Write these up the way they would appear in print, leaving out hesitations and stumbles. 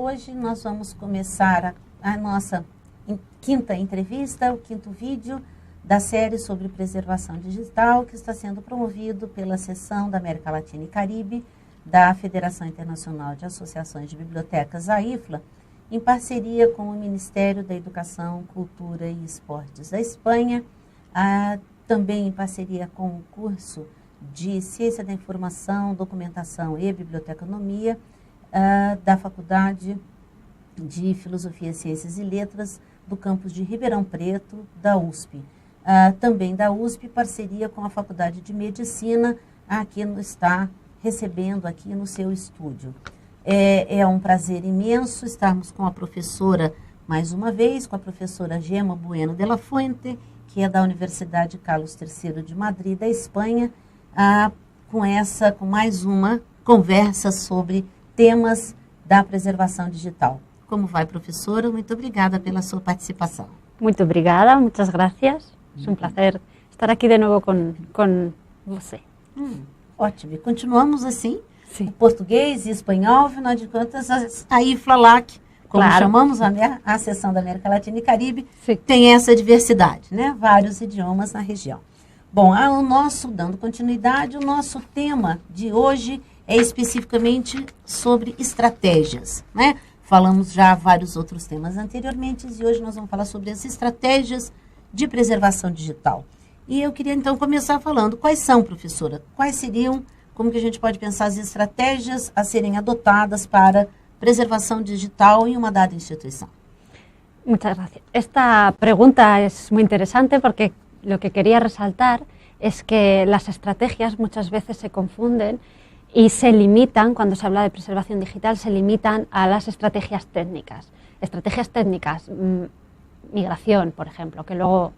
hoje nós vamos começar a nossa quinta entrevista, o quinto vídeo da série sobre preservação digital, que está sendo promovido pela seção da América Latina e Caribe da Federação Internacional de Associações de Bibliotecas, a IFLA, em parceria com o Ministério da Educação, Cultura e Esportes da Espanha, também em parceria com o curso de Ciência da Informação, Documentação e Biblioteconomia da Faculdade de Filosofia, Ciências e Letras do campus de Ribeirão Preto, da USP. Também da USP, parceria com a Faculdade de Medicina, aqui está recebendo aqui no seu estúdio. É um prazer imenso estarmos com a professora, mais uma vez, com a professora Gemma Bueno de la Fuente, que é da Universidade Carlos III de Madrid, da Espanha, com mais uma conversa sobre temas da preservação digital. Como vai, professora? Muito obrigada pela sua participação. Muito obrigada, muitas gracias. É um prazer estar aqui de novo com você. Ótimo. Continuamos assim, Sim. Português e espanhol, afinal de contas, a IFLA-LAC, como chamamos a seção da América Latina e Caribe, Sim. tem essa diversidade, né? Vários idiomas na região. Bom, dando continuidade, o nosso tema de hoje é especificamente sobre estratégias, né? Falamos já vários outros temas anteriormente e hoje nós vamos falar sobre as estratégias de preservação digital. E eu queria então começar falando, quais são, professora? Quais seriam, como que a gente pode pensar as estratégias a serem adotadas para preservação digital em uma dada instituição? Muchas gracias. Esta pregunta es muy interesante porque lo que quería resaltar es que las estrategias muchas veces se confunden y se limitan, cuando se habla de preservación digital, se limitan a las estrategias técnicas. Estrategias técnicas, migración, por ejemplo, que luego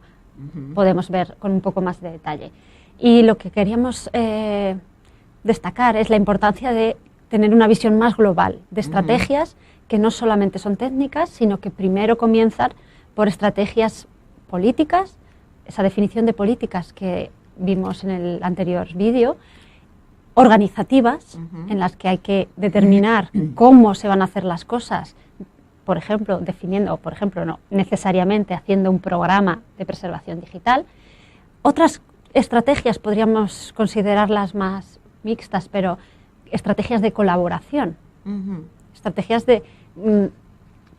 podemos ver con un poco más de detalle. Y lo que queríamos destacar es la importancia de tener una visión más global de estrategias que no solamente son técnicas, sino que primero comienzan por estrategias políticas, esa definición de políticas que vimos en el anterior vídeo, organizativas, en las que hay que determinar cómo se van a hacer las cosas, por ejemplo, no necesariamente haciendo un programa de preservación digital. Otras estrategias podríamos considerarlas más mixtas, pero estrategias de colaboración, estrategias de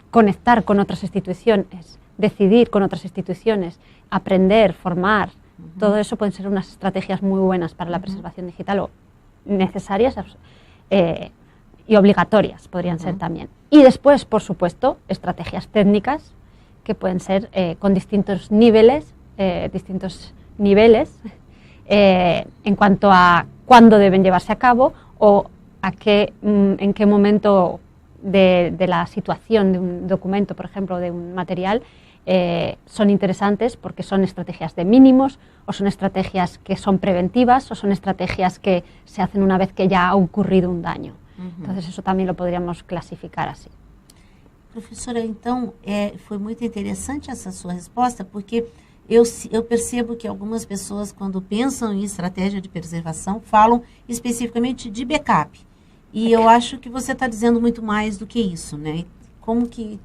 conectar con otras instituciones, decidir con otras instituciones, aprender, formar. Todo eso pueden ser unas estrategias muy buenas para la preservación digital o necesarias y obligatorias podrían ser también. Y después, por supuesto, estrategias técnicas que pueden ser con distintos niveles en cuanto a cuándo deben llevarse a cabo o en qué momento de la situación de un documento, por ejemplo, de un material, son interesantes porque son estrategias de mínimos o son estrategias que son preventivas o son estrategias que se hacen una vez que ya ha ocurrido un daño. Entonces eso también lo podríamos clasificar así. Professora, então, foi muito interessante essa sua resposta, porque eu percebo que algumas pessoas, quando pensam em estratégia de preservação, falam especificamente de backup. E eu acho que você está dizendo muito mais do que isso, né? Como que,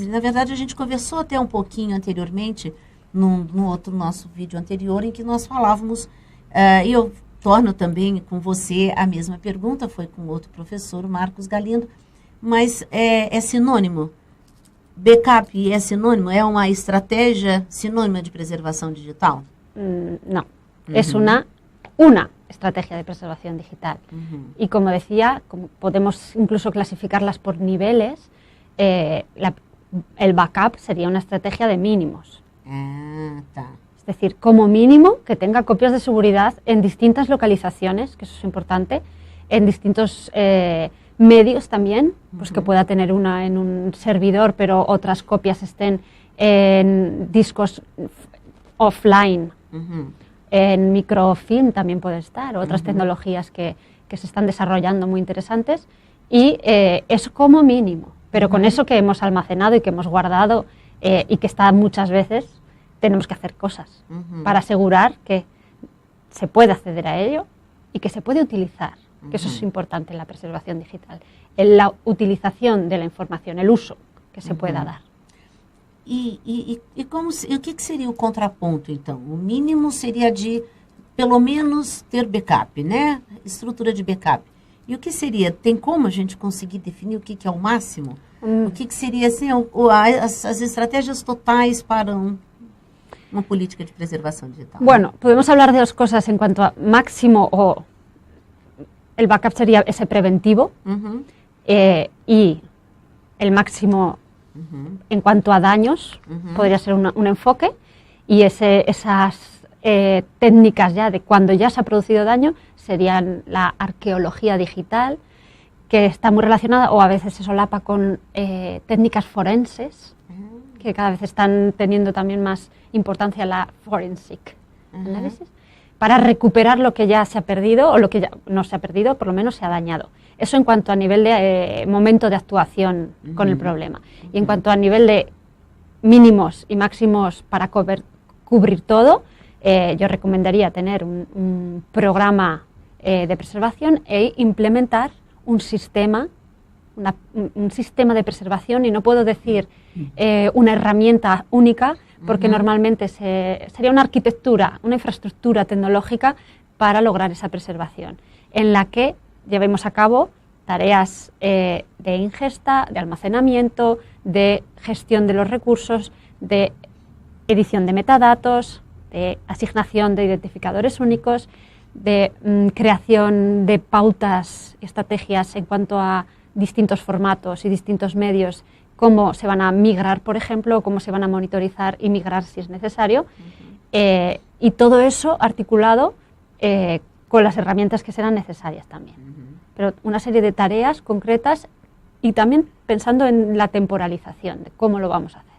na verdade, a gente conversou até um pouquinho anteriormente, no outro nosso vídeo anterior, em que nós falávamos, e eu torno também com você a mesma pergunta, foi com outro professor, o Marcos Galindo, mas é sinônimo? Backup é sinônimo? É uma estratégia sinônima de preservação digital? No, es una estrategia de preservación digital. Y como decía, podemos incluso clasificarlas por niveles. El backup sería una estrategia de mínimos. Es decir, como mínimo que tenga copias de seguridad en distintas localizaciones, que eso es importante, en distintos medios también, pues que pueda tener una en un servidor, pero otras copias estén en discos offline. En microfilm también puede estar, otras tecnologías que se están desarrollando muy interesantes, y eso como mínimo, pero con eso que hemos almacenado y que hemos guardado y que está muchas veces, tenemos que hacer cosas para asegurar que se puede acceder a ello y que se puede utilizar que eso es importante en la preservación digital, en la utilización de la información, el uso que se pueda dar. E o que seria o contraponto, então? O mínimo seria de, pelo menos, ter backup, né? Estrutura de backup. E o que seria? Tem como a gente conseguir definir o que é o máximo? O que seria, assim, as estratégias totais para uma política de preservação digital? Bueno, podemos hablar de dos cosas en cuanto a máximo, o el backup sería ese preventivo, y el máximo en cuanto a daños podría ser un enfoque, y esas técnicas ya de cuando ya se ha producido daño serían la arqueología digital, que está muy relacionada, o a veces se solapa con técnicas forenses, que cada vez están teniendo también más importancia, la forensic análisis, para recuperar lo que ya se ha perdido, o lo que ya no se ha perdido, por lo menos se ha dañado. Eso en cuanto a nivel de momento de actuación con el problema. Y en cuanto a nivel de mínimos y máximos para cubrir todo, yo recomendaría tener un programa de preservación e implementar un sistema de preservación, y no puedo decir una herramienta única, porque normalmente sería una arquitectura, una infraestructura tecnológica para lograr esa preservación, en la que llevemos a cabo tareas de ingesta, de almacenamiento, de gestión de los recursos, de edición de metadatos, de asignación de identificadores únicos, de creación de pautas y estrategias en cuanto a distintos formatos y distintos medios, cómo se van a migrar, por ejemplo, o cómo se van a monitorizar y migrar si es necesario, y todo eso articulado con las herramientas que serán necesarias también. Pero una serie de tareas concretas, y también pensando en la temporalización, de cómo lo vamos a hacer.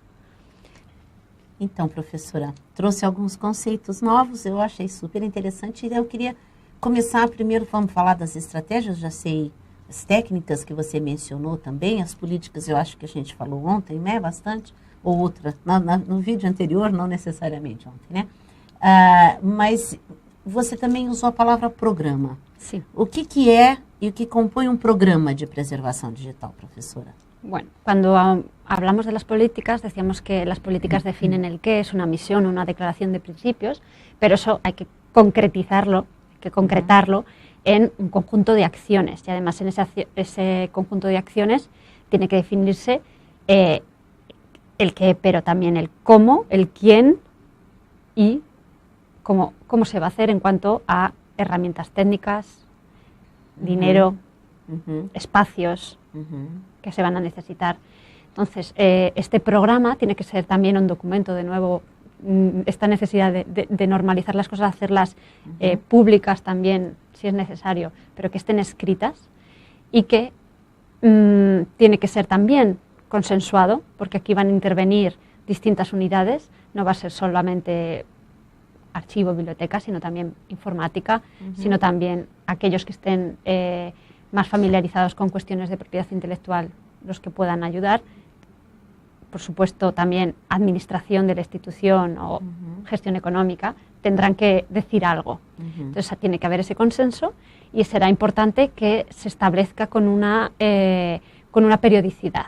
Então, professora, trouxe alguns conceitos novos, eu achei super interessante, e eu queria começar primeiro, vamos falar das estratégias, já sei as técnicas que você mencionou também, as políticas eu acho que a gente falou ontem, né, bastante, ou outra, no vídeo anterior, não necessariamente ontem, né? Mas você também usou a palavra programa. Sim. O que é e o que compõe um programa de preservação digital, professora? Bueno, cuando hablamos de las políticas, decíamos que las políticas definen el qué, es una misión, una declaración de principios, pero eso hay que concretizarlo, hay que concretarlo en un conjunto de acciones, y además en ese conjunto de acciones tiene que definirse el qué, pero también el cómo, el quién y cómo se va a hacer en cuanto a herramientas técnicas, dinero, espacios que se van a necesitar. Entonces, este programa tiene que ser también un documento, de nuevo, esta necesidad de normalizar las cosas, hacerlas públicas también, si es necesario, pero que estén escritas, y que tiene que ser también consensuado, porque aquí van a intervenir distintas unidades, no va a ser solamente archivo, biblioteca, sino también informática, sino también aquellos que estén más familiarizados con cuestiones de propiedad intelectual, los que puedan ayudar. Por supuesto, también administración de la institución o gestión económica tendrán que decir algo. Entonces, tiene que haber ese consenso, y será importante que se establezca con una periodicidad.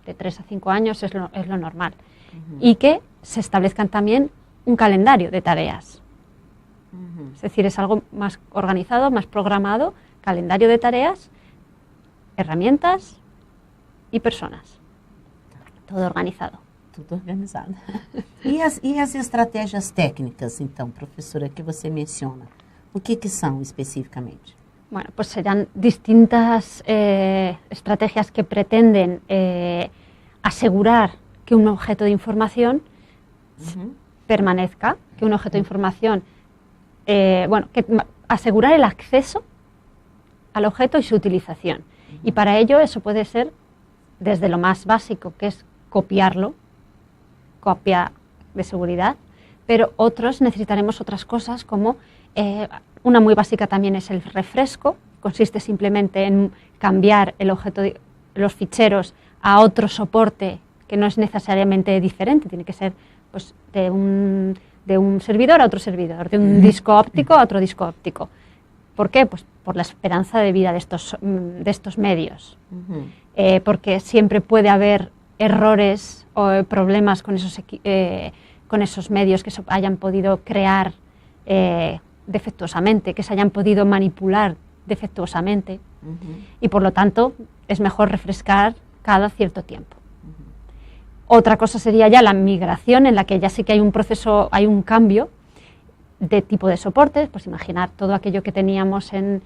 De 3 a 5 años es lo normal. Y que se establezcan también un calendario de tareas. Es decir, es algo más organizado, más programado, calendario de tareas, herramientas y personas. Todo organizado. Tudo organizado. E as estratégias técnicas, então, professora, que você menciona? O que são especificamente? Bueno, pues serán distintas estrategias que pretenden asegurar que un objeto de información permanezca, que un objeto de información, que asegurar el acceso al objeto y su utilización. Y para ello eso puede ser desde lo más básico, que es copiarlo, copia de seguridad, pero otros necesitaremos otras cosas, como una muy básica también es el refresco, consiste simplemente en cambiar el objeto, los ficheros a otro soporte que no es necesariamente diferente, tiene que ser pues de un servidor a otro servidor, de un disco óptico a otro disco óptico. ¿Por qué? Pues por la esperanza de vida de estos medios, porque siempre puede haber errores o problemas con esos medios que se hayan podido crear defectuosamente, que se hayan podido manipular defectuosamente, y por lo tanto es mejor refrescar cada cierto tiempo. Otra cosa sería ya la migración, en la que ya sí que hay un proceso, hay un cambio de tipo de soportes. Pues imaginar todo aquello que teníamos en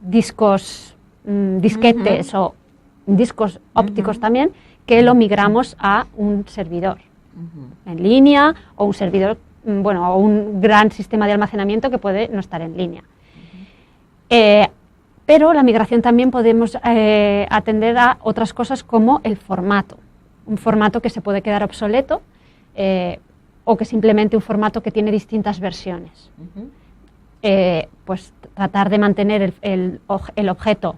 discos, disquetes o discos ópticos también, que lo migramos a un servidor en línea, o un servidor, o un gran sistema de almacenamiento que puede no estar en línea. Pero la migración también podemos atender a otras cosas como el formato. Un formato que se puede quedar obsoleto o que simplemente un formato que tiene distintas versiones. Pues tratar de mantener el objeto,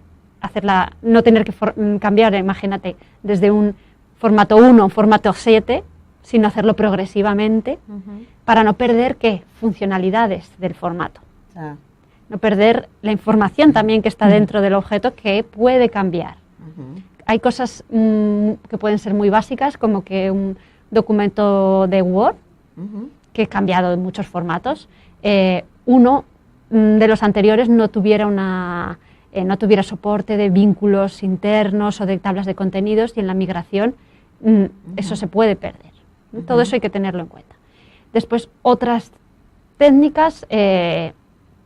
no tener que cambiar, imagínate, desde un formato 1 a un formato 7, sino hacerlo progresivamente para no perder funcionalidades del formato. No perder la información también que está dentro del objeto, que puede cambiar. Hay cosas que pueden ser muy básicas, como que un documento de Word, que he cambiado en muchos formatos, uno de los anteriores no tuviera soporte de vínculos internos o de tablas de contenidos, y en la migración eso se puede perder. Todo eso hay que tenerlo en cuenta. Después, otras técnicas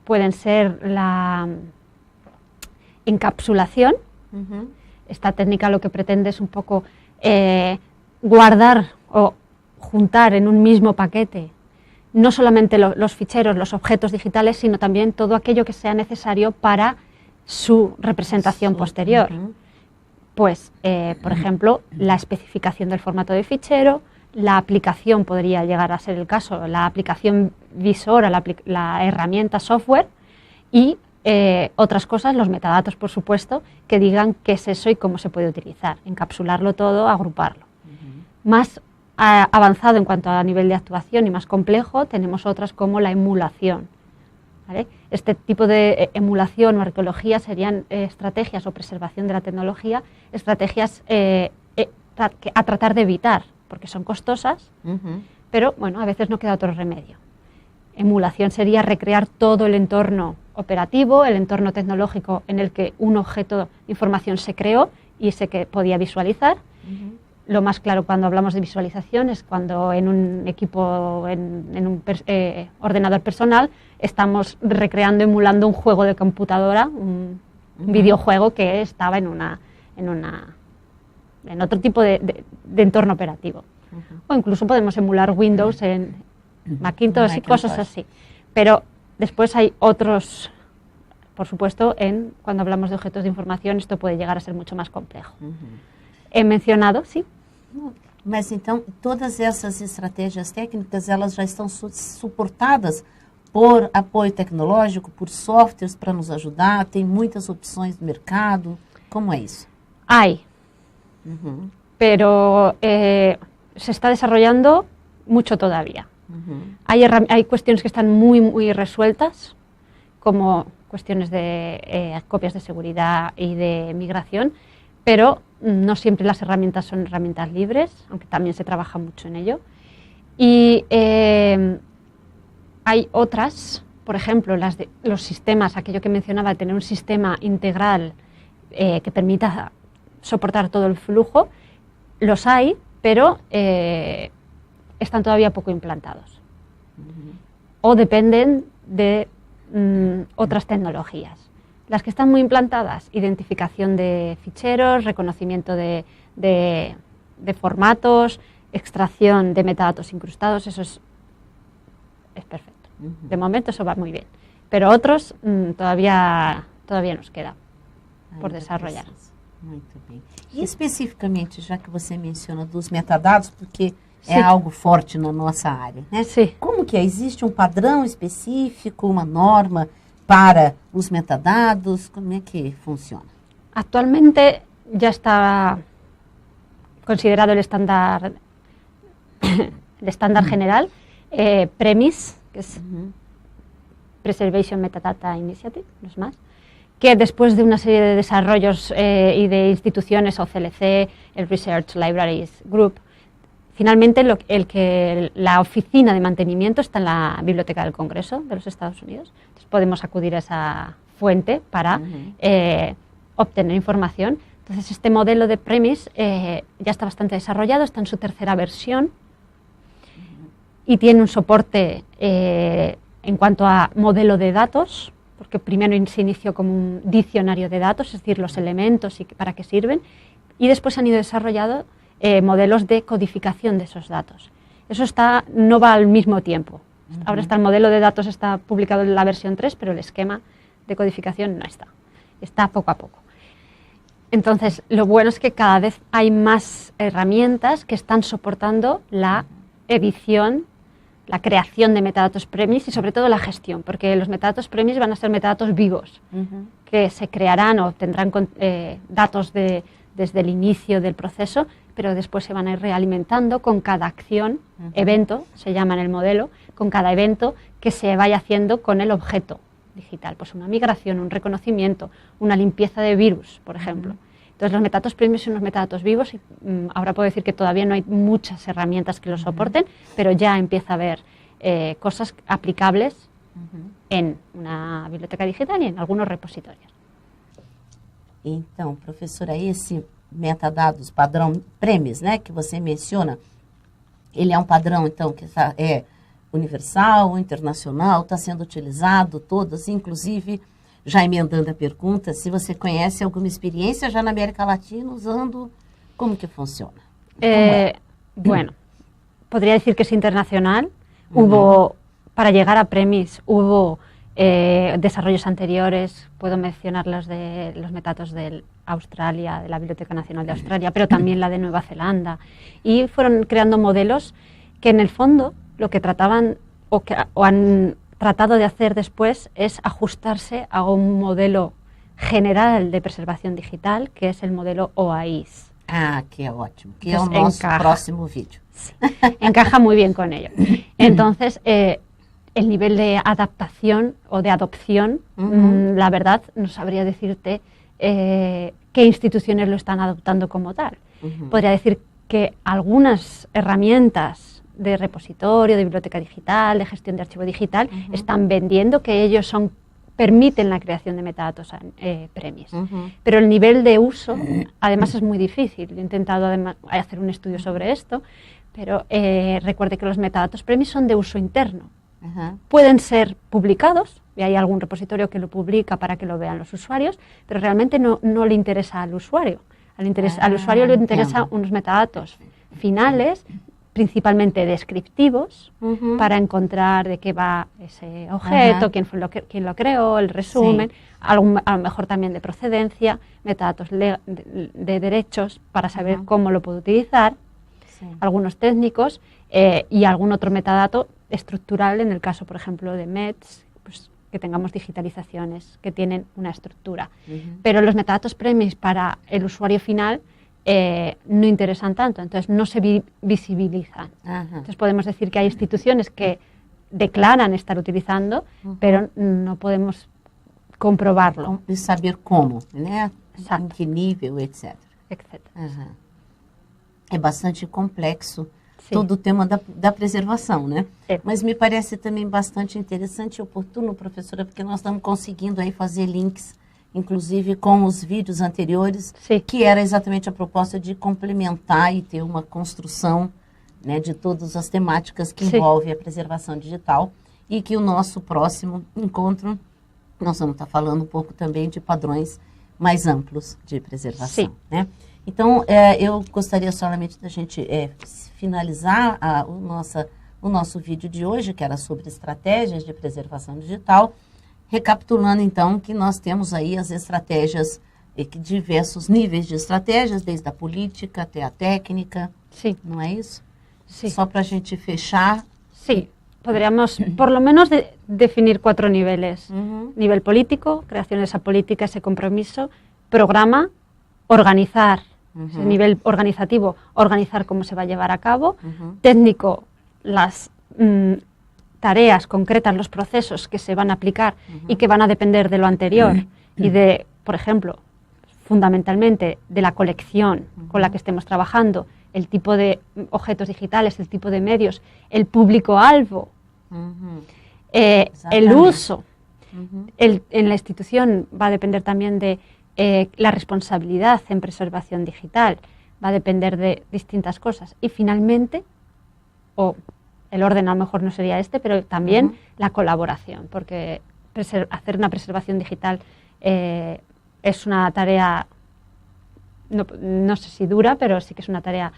pueden ser la encapsulación. Esta técnica lo que pretende es un poco guardar o juntar en un mismo paquete no solamente los ficheros, los objetos digitales, sino también todo aquello que sea necesario para su representación posterior. Pues, por ejemplo, la especificación del formato de fichero, la aplicación podría llegar a ser el caso, la aplicación visora, la herramienta software, y otras cosas, los metadatos, por supuesto, que digan qué es eso y cómo se puede utilizar, encapsularlo todo, agruparlo. Más avanzado en cuanto a nivel de actuación y más complejo, tenemos otras como la emulación, ¿vale? Este tipo de emulación o arqueología serían estrategias o preservación de la tecnología, estrategias a tratar de evitar, porque son costosas, pero bueno, a veces no queda otro remedio. Emulación sería recrear todo el entorno operativo, el entorno tecnológico en el que un objeto de información se creó y ese que podía visualizar. Lo más claro cuando hablamos de visualización es cuando en un equipo, en un ordenador personal, estamos recreando, emulando un juego de computadora, un videojuego que estaba en otro tipo de entorno operativo. O incluso podemos emular Windows en Macintosh y cosas así. Pero después hay otros, por supuesto, cuando hablamos de objetos de información, esto puede llegar a ser mucho más complejo. He mencionado, sí. Mas então, todas essas estratégias técnicas, elas já estão suportadas por apoio tecnológico, por softwares para nos ajudar? Tem muitas opções no mercado? Como é isso? Hay, pero se está desarrollando mucho todavía. Hay cuestiones que están muy, muy resueltas, como cuestiones de copias de seguridad y de migración, pero no siempre las herramientas son herramientas libres, aunque también se trabaja mucho en ello. Y hay otras, por ejemplo, los sistemas, aquello que mencionaba, de tener un sistema integral que permita soportar todo el flujo, los hay, pero están todavía poco implantados. O dependen de otras tecnologías. Las que están muy implantadas, identificación de ficheros, reconocimiento de formatos, extracción de metadatos incrustados, eso es perfecto. De momento eso va muy bien. Pero otros todavía nos queda por desarrollar. Muito bem. E especificamente, já que você menciona dos metadados, porque é algo forte na nossa área, né? Sim. Como que é? Existe um padrão específico, uma norma para os metadados? Como é que funciona? Actualmente ya está considerado el estándar general, PREMIS, que es Preservation Metadata Initiative, no es más, que después de una serie de desarrollos y de instituciones, OCLC, el Research Libraries Group, finalmente la oficina de mantenimiento está en la Biblioteca del Congreso de los Estados Unidos. Entonces podemos acudir a esa fuente para obtener información. Entonces este modelo de premise ya está bastante desarrollado, está en su tercera versión y tiene un soporte en cuanto a modelo de datos, porque primero se inició como un diccionario de datos, es decir, los elementos y para qué sirven, y después han ido desarrollando modelos de codificación de esos datos. Eso no va al mismo tiempo. Ahora el modelo de datos está publicado en la versión 3, pero el esquema de codificación no está. Está poco a poco. Entonces, lo bueno es que cada vez hay más herramientas que están soportando la edición, la creación de metadatos premise y sobre todo la gestión, porque los metadatos premise van a ser metadatos vivos, que se crearán o obtendrán datos desde el inicio del proceso, pero después se van a ir realimentando con cada acción, evento, se llama en el modelo, con cada evento que se vaya haciendo con el objeto digital, pues una migración, un reconocimiento, una limpieza de virus, por ejemplo. Entonces los metadatos premise son unos metadatos vivos y ahora puedo decir que todavía no hay muchas herramientas que los soporten, pero ya empieza a haber cosas aplicables en una biblioteca digital y en algunos repositorios. Então, professora, esse metadados padrão premise, né, que você menciona, ele é padrão, então, que é universal, internacional, está sendo utilizado, todas, inclusive, já emendando a pergunta, se você conhece alguma experiência já na América Latina usando, como que funciona? Bueno, podría decir que es internacional. Para llegar a premise, hubo desarrollos anteriores, puedo mencionar los metadatos de Australia, de la Biblioteca Nacional de Australia, pero también la de Nueva Zelanda, y fueron creando modelos que en el fondo lo que trataban o han tratado de hacer después es ajustarse a un modelo general de preservación digital, que es el modelo OAIS. Ah, que é ótimo, que entonces, é o nosso próximo vídeo. Sí, encaja muy bien con ello. Entonces, el nivel de adaptación o de adopción, la verdad, no sabría decirte qué instituciones lo están adoptando como tal. Podría decir que algunas herramientas de repositorio, de biblioteca digital, de gestión de archivo digital, están vendiendo que ellos permiten la creación de metadatos premise. Pero el nivel de uso, además, es muy difícil. He intentado además hacer un estudio sobre esto, pero recuerde que los metadatos premise son de uso interno. Pueden ser publicados, y hay algún repositorio que lo publica para que lo vean los usuarios, pero realmente no le interesa al usuario. Al usuario le interesan unos metadatos finales, principalmente descriptivos, para encontrar de qué va ese objeto, quién lo creó, el resumen, a lo mejor también de procedencia, metadatos de derechos para saber cómo lo puedo utilizar, algunos técnicos y algún otro metadato estructural en el caso, por ejemplo, de METs, pues, que tengamos digitalizaciones que tienen una estructura. Pero los metadatos premise para el usuario final no interesan tanto, entonces no se visibilizan. Entonces podemos decir que hay instituciones que declaran estar utilizando, pero no podemos comprobarlo. E saber como, né? Em que nível, etc. É bastante complexo todo o tema da preservação, né? Mas me parece também bastante interessante e oportuno, professora, porque nós estamos conseguindo aí fazer links, inclusive com os vídeos anteriores, que era exatamente a proposta de complementar e ter uma construção, né, de todas as temáticas que envolvem a preservação digital, e que o nosso próximo encontro, nós vamos estar falando um pouco também de padrões mais amplos de preservação, né? Então, eu gostaria solamente da gente finalizar o nosso vídeo de hoje, que era sobre estratégias de preservação digital, recapitulando, então, que nós temos aí as estratégias, diversos níveis de estratégias, desde a política até a técnica, não é isso? Só para a gente fechar. Sí, podríamos por lo menos definir 4 niveles. Nivel político, creación de esa política, ese compromiso, programa, organizar, ese nivel organizativo, organizar cómo se va a llevar a cabo, técnico, las tareas concretas, los procesos que se van a aplicar y que van a depender de lo anterior y de, por ejemplo, fundamentalmente de la colección con la que estemos trabajando, el tipo de objetos digitales, el tipo de medios, el público alvo, el uso. En la institución va a depender también de la responsabilidad en preservación digital, va a depender de distintas cosas. Y finalmente, o el orden a lo mejor no sería este, pero también la colaboración, porque hacer una preservación digital es una tarea, no sé si dura, pero sí que es una tarea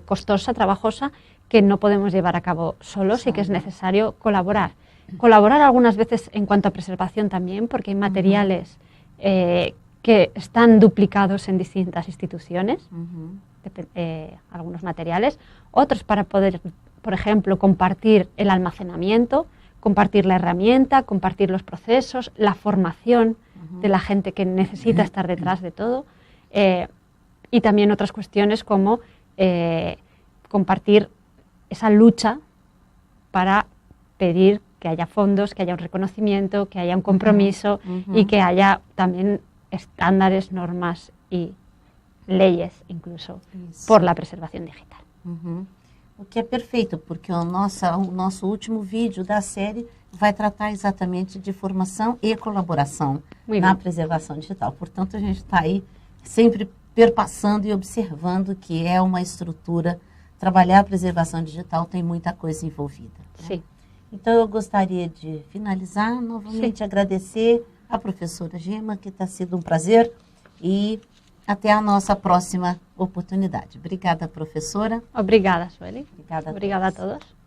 costosa, trabajosa, que no podemos llevar a cabo solos y que es necesario colaborar. Colaborar algunas veces en cuanto a preservación también, porque hay materiales que están duplicados en distintas instituciones, algunos materiales, otros para poder, por ejemplo, compartir el almacenamiento, compartir la herramienta, compartir los procesos, la formación de la gente que necesita estar detrás de todo, y también otras cuestiones como compartir esa lucha para pedir que haya fondos, que haya un reconocimiento, que haya un compromiso y que haya también estándares, normas y leyes, incluso, por la preservación digital. O que é perfeito, porque o nosso último vídeo da série vai tratar exatamente de formação e colaboração na preservação digital. Portanto, a gente está aí sempre perpassando e observando que é uma estrutura, trabalhar a preservação digital tem muita coisa envolvida. Né? Sim. Então, eu gostaria de finalizar, novamente agradecer a professora Gema, que está sido um prazer, e até a nossa próxima oportunidade. Obrigada, professora. Obrigada, Sueli. Obrigada a todos.